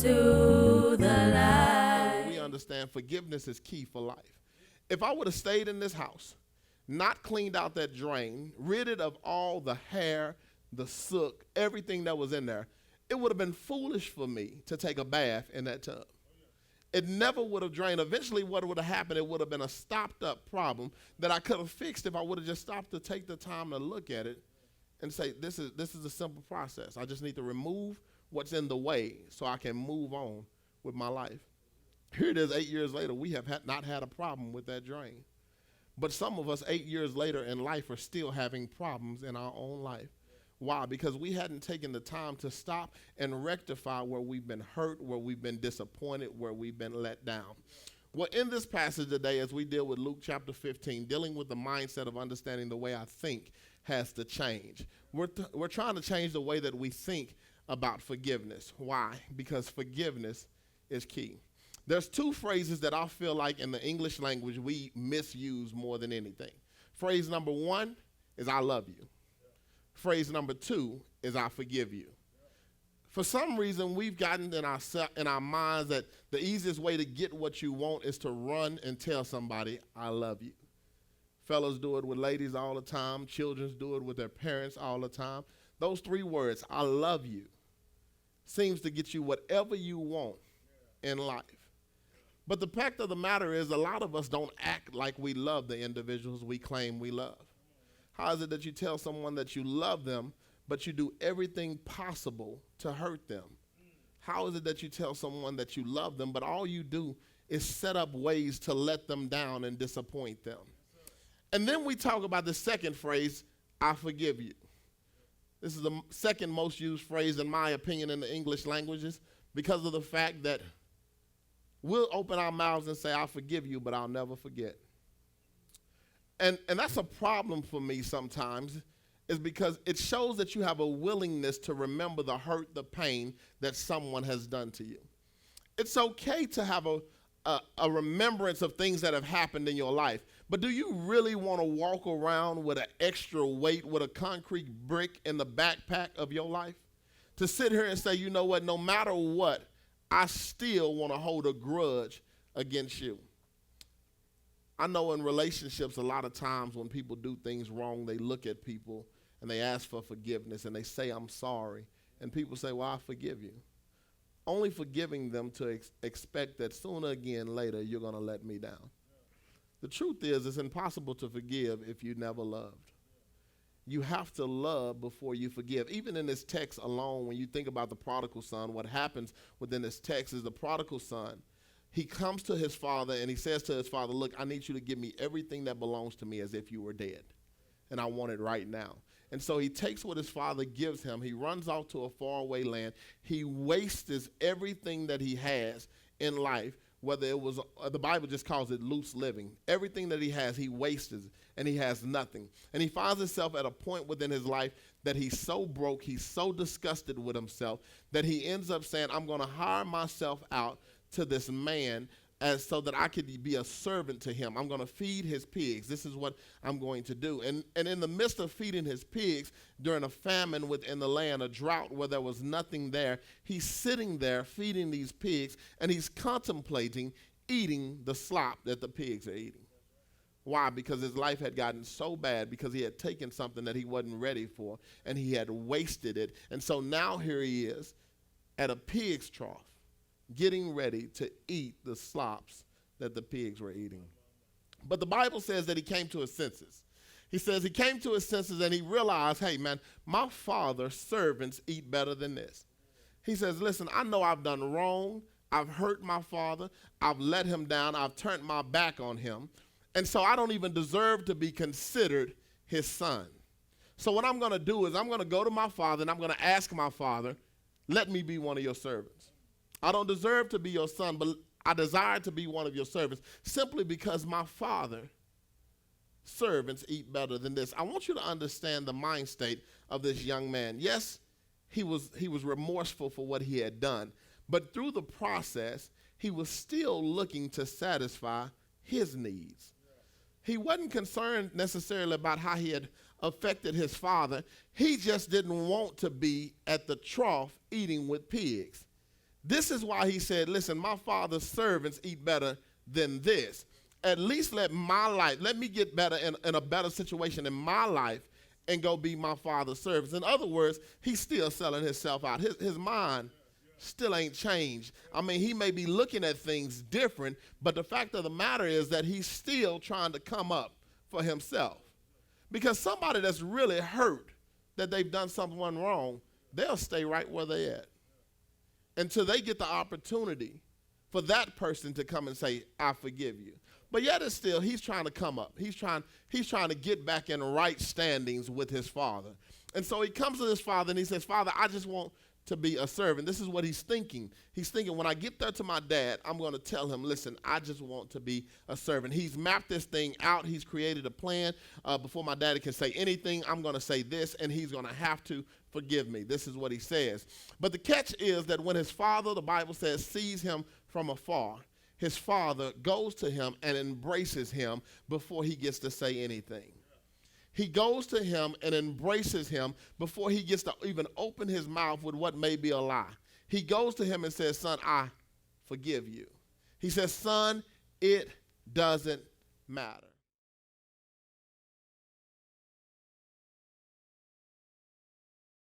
to the light. We understand forgiveness is key for life. If I would have stayed in this house, not cleaned out that drain, rid it of all the hair, the soot, everything that was in there, it would have been foolish for me to take a bath in that tub. It never would have drained. Eventually what would have happened, it would have been a stopped up problem that I could have fixed if I would have just stopped to take the time to look at it and say, this is a simple process. I just need to remove what's in the way so I can move on with my life. Here it is 8 years later, we have not had a problem with that drain. But some of us 8 years later in life are still having problems in our own life. Why? Because we hadn't taken the time to stop and rectify where we've been hurt, where we've been disappointed, where we've been let down. Well, in this passage today, as we deal with Luke chapter 15, dealing with the mindset of understanding the way I think has to change. We're trying to change the way that we think about forgiveness. Why? Because forgiveness is key. There's two phrases that I feel like in the English language we misuse more than anything. Phrase number one is I love you. Phrase number two is I forgive you. For some reason, we've gotten in our minds that the easiest way to get what you want is to run and tell somebody, I love you. Fellas do it with ladies all the time. Children do it with their parents all the time. Those three words, I love you, seems to get you whatever you want in life. But the fact of the matter is a lot of us don't act like we love the individuals we claim we love. How is it that you tell someone that you love them, but you do everything possible to hurt them? How is it that you tell someone that you love them, but all you do is set up ways to let them down and disappoint them? And then we talk about the second phrase, I forgive you. This is the second most used phrase, in my opinion, in the English languages because of the fact that we'll open our mouths and say, I forgive you, but I'll never forget. And that's a problem for me sometimes, is because it shows that you have a willingness to remember the hurt, the pain that someone has done to you. It's okay to have a remembrance of things that have happened in your life, but do you really want to walk around with an extra weight, with a concrete brick in the backpack of your life? To sit here and say, you know what, no matter what, I still want to hold a grudge against you. I know in relationships a lot of times when people do things wrong, they look at people and they ask for forgiveness and they say, I'm sorry. And people say, well, I forgive you. Only forgiving them to expect that sooner again later you're going to let me down. The truth is it's impossible to forgive if you never loved. You have to love before you forgive. Even in this text alone, when you think about the prodigal son, what happens within this text is the prodigal son, he comes to his father and he says to his father, look, I need you to give me everything that belongs to me as if you were dead. And I want it right now. And so he takes what his father gives him. He runs off to a faraway land. He wastes everything that he has in life, whether it was, the Bible just calls it loose living. Everything that he has, he wastes it, and he has nothing. And he finds himself at a point within his life that he's so broke, he's so disgusted with himself, that he ends up saying, I'm going to hire myself out to this man so that I could be a servant to him. I'm going to feed his pigs. This is what I'm going to do. And in the midst of feeding his pigs, during a famine within the land, a drought where there was nothing there, he's sitting there feeding these pigs, and he's contemplating eating the slop that the pigs are eating. Why? Because his life had gotten so bad because he had taken something that he wasn't ready for, and he had wasted it. And so now here he is at a pig's trough, getting ready to eat the slops that the pigs were eating. But the Bible says that he came to his senses. He says he came to his senses and he realized, hey man, my father's servants eat better than this. He says, listen, I know I've done wrong. I've hurt my father. I've let him down. I've turned my back on him. And so I don't even deserve to be considered his son. So what I'm going to do is I'm going to go to my father and I'm going to ask my father, let me be one of your servants. I don't deserve to be your son, but I desire to be one of your servants simply because my father's servants eat better than this. I want you to understand the mind state of this young man. Yes, he was remorseful for what he had done, but through the process, he was still looking to satisfy his needs. He wasn't concerned necessarily about how he had affected his father. He just didn't want to be at the trough eating with pigs. This is why he said, listen, my father's servants eat better than this. At least let me get better in a better situation in my life and go be my father's servants. In other words, he's still selling himself out. His mind still ain't changed. I mean, he may be looking at things different, but the fact of the matter is that he's still trying to come up for himself. Because somebody that's really hurt that they've done something wrong, they'll stay right where they at until they get the opportunity for that person to come and say, I forgive you. But yet it's still, he's trying to come up. He's trying to get back in right standings with his father. And so he comes to his father and he says, Father, I just want to be a servant. This is what he's thinking. He's thinking, when I get there to my dad, I'm going to tell him, listen, I just want to be a servant. He's mapped this thing out. He's created a plan. Before my daddy can say anything, I'm going to say this, and he's going to have to forgive me. This is what he says. But the catch is that when his father, the Bible says, sees him from afar, his father goes to him and embraces him before he gets to say anything. He goes to him and embraces him before he gets to even open his mouth with what may be a lie. He goes to him and says, son, I forgive you. He says, son, it doesn't matter.